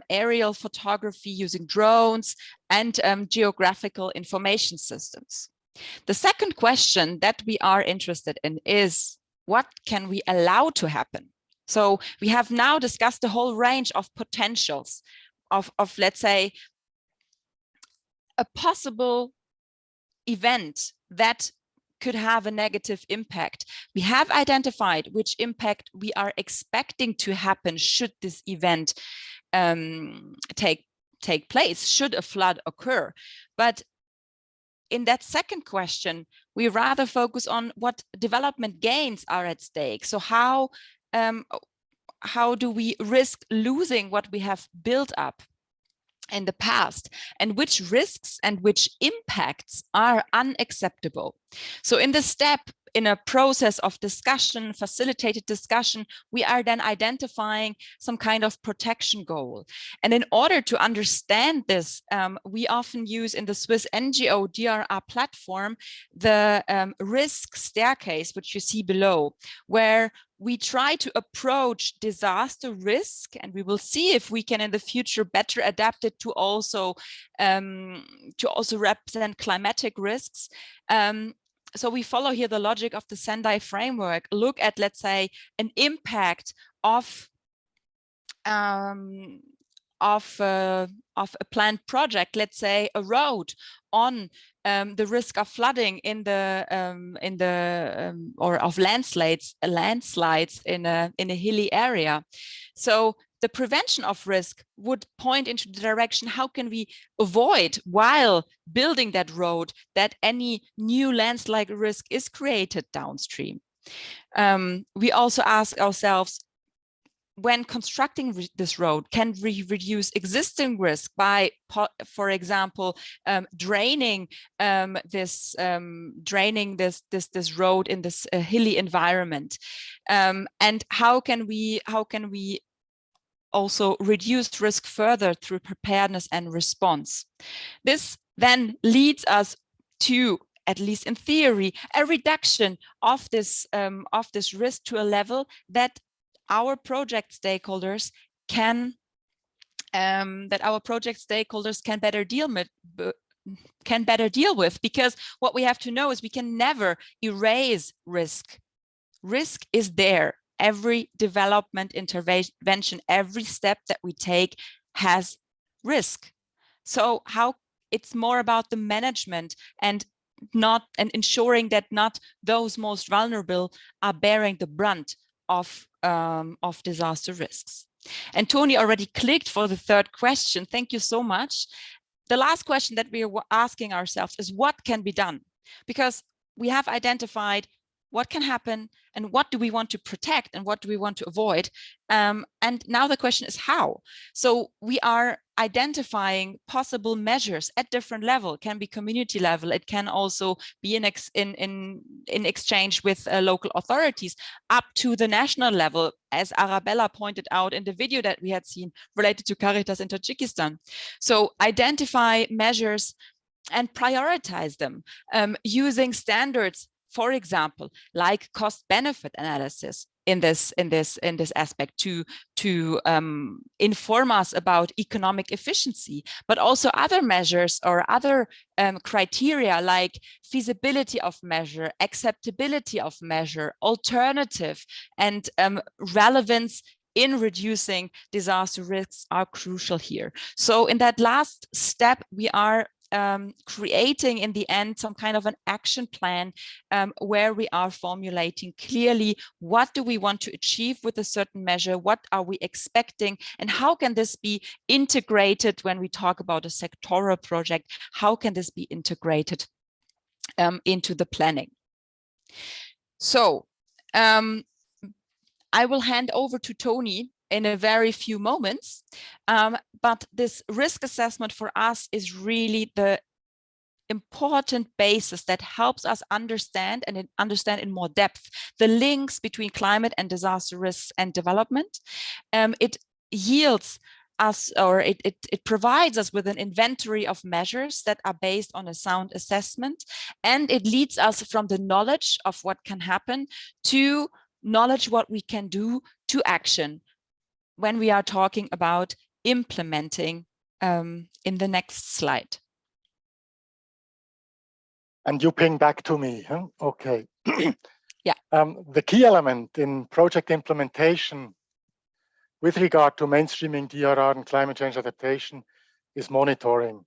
aerial photography using drones, and geographical information systems. The second question that we are interested in is, what can we allow to happen? So we have now discussed a whole range of potentials of let's say, a possible event that could have a negative impact. We have identified which impact we are expecting to happen should this event take place, should a flood occur. But in that second question, we rather focus on what development gains are at stake. So how do we risk losing what we have built up in the past, and which risks and which impacts are unacceptable? So in this step, in a process of discussion, facilitated discussion, we are then identifying some kind of protection goal. And in order to understand this, we often use in the Swiss NGO DRR platform the risk staircase, which you see below, where we try to approach disaster risk, and we will see if we can in the future better adapt it to also represent climatic risks. So we follow here the logic of the Sendai framework, look at, let's say, an impact of a planned project, let's say a road, on the risk of flooding or of landslides in a hilly area. So the prevention of risk would point into the direction, how can we avoid, while building that road, that any new landslide risk is created downstream? We also ask ourselves, when constructing this road, can we reduce existing risk by, for example, draining this road in this hilly environment? And how can we also reduce risk further through preparedness and response? This then leads us to, at least in theory, a reduction of this risk to a level that our project stakeholders can better deal with, because what we have to know is we can never erase risk. Risk is there. Every development intervention, every step that we take has risk. So it's more about the management and ensuring that not those most vulnerable are bearing the brunt of disaster risks. And Tony already clicked for the third question. Thank you so much. The last question that we are asking ourselves is, what can be done? Because we have identified what can happen and what do we want to protect and what do we want to avoid. And now the question is how. So we are identifying possible measures at different level. It can be community level. It can also be in exchange with local authorities, up to the national level, as Arabella pointed out in the video that we had seen related to Caritas in Tajikistan. So identify measures and prioritize them using standards, for example, like cost-benefit analysis, in this aspect to inform us about economic efficiency, but also other measures or other criteria like feasibility of measure, acceptability of measure, alternative, and relevance in reducing disaster risks are crucial here. So in that last step, we are creating in the end some kind of an action plan where we are formulating clearly what do we want to achieve with a certain measure, what are we expecting, and how can this be integrated when we talk about a sectoral project, how can this be integrated into the planning. So I will hand over to Tony in a very few moments, but this risk assessment for us is really the important basis that helps us understand and understand in more depth the links between climate and disaster risks and development. It yields us, or it provides us with an inventory of measures that are based on a sound assessment, and it leads us from the knowledge of what can happen to knowledge what we can do to action when we are talking about implementing in the next slide. And you ping back to me, huh? Okay. Yeah. The key element in project implementation with regard to mainstreaming DRR and climate change adaptation is monitoring.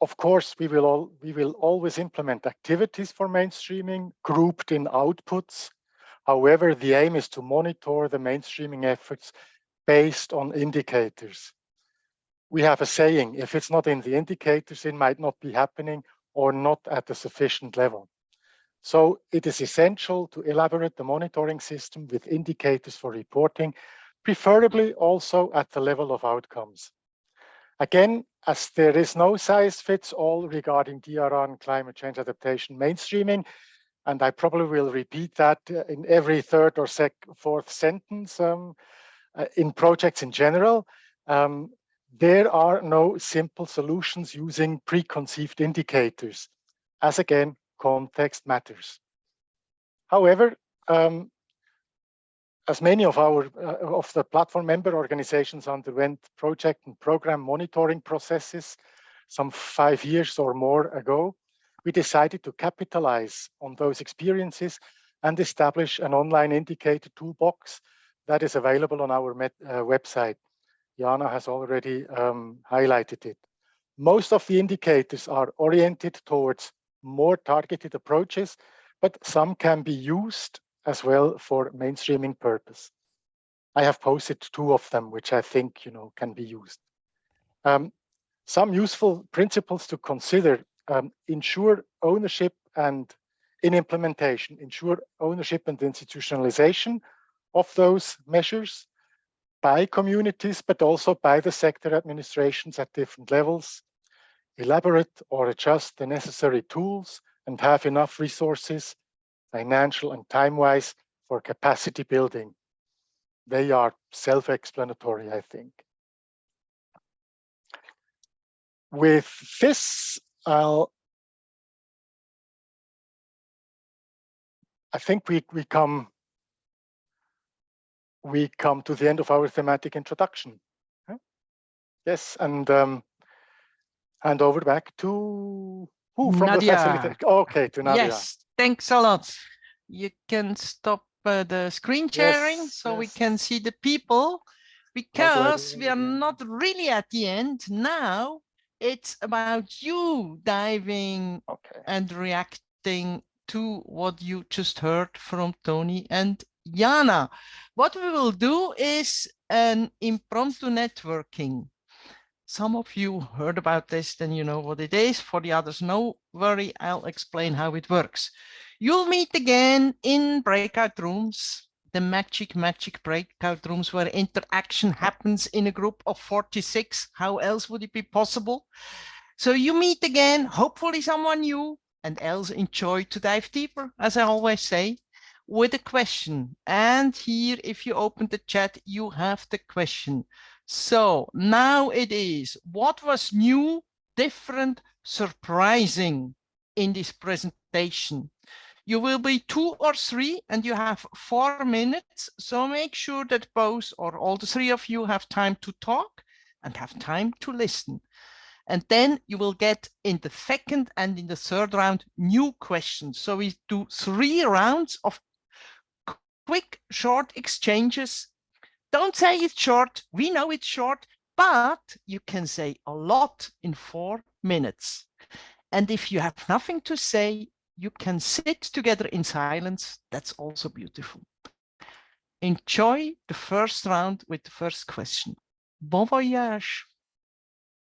Of course, we will always implement activities for mainstreaming grouped in outputs. However, the aim is to monitor the mainstreaming efforts based on indicators. We have a saying, if it's not in the indicators, it might not be happening or not at a sufficient level. So it is essential to elaborate the monitoring system with indicators for reporting, preferably also at the level of outcomes. Again, as there is no size fits all regarding DRR and climate change adaptation mainstreaming, and I probably will repeat that in every third or fourth sentence in projects in general, there are no simple solutions using preconceived indicators, as again, context matters. However, as many of the platform member organizations underwent project and program monitoring processes some 5 years or more ago, we decided to capitalize on those experiences and establish an online indicator toolbox that is available on our website. Jana has already highlighted it. Most of the indicators are oriented towards more targeted approaches, but some can be used as well for mainstreaming purpose. I have posted 2 of them, which I think can be used. Some useful principles to consider: ensure ownership and in implementation, ensure ownership and institutionalization of those measures by communities, but also by the sector administrations at different levels. Elaborate or adjust the necessary tools and have enough resources, financial and time-wise, for capacity building. They are self-explanatory, I think. With this, I think we come to the end of our thematic introduction. Yes, and hand over back to who from Nadia. the facilitator? Okay, to Nadia. Yes, thanks a lot. You can stop the screen sharing, Yes, so yes. we can see the people, because we are not really at the end now. It's about you diving and reacting to what you just heard from Tony and Jana. What we will do is an impromptu networking. Some of you heard about this, then you know what it is. For the others, no worry, I'll explain how it works. You'll meet again in breakout rooms, the magic breakout rooms where interaction happens in a group of 46. How else would it be possible? So you meet again, hopefully someone new, and else enjoy to dive deeper, as I always say, with a question. And here, if you open the chat, you have the question. So now it is, what was new, different, surprising in this presentation? You will be 2 or 3 and you have 4 minutes. So make sure that both or all the 3 of you have time to talk and have time to listen. And then you will get in the second and in the third round new questions. So we do 3 rounds of quick, short exchanges. Don't say it's short. We know it's short, but you can say a lot in 4 minutes. And if you have nothing to say, you can sit together in silence. That's also beautiful. Enjoy the first round with the first question. Bon voyage.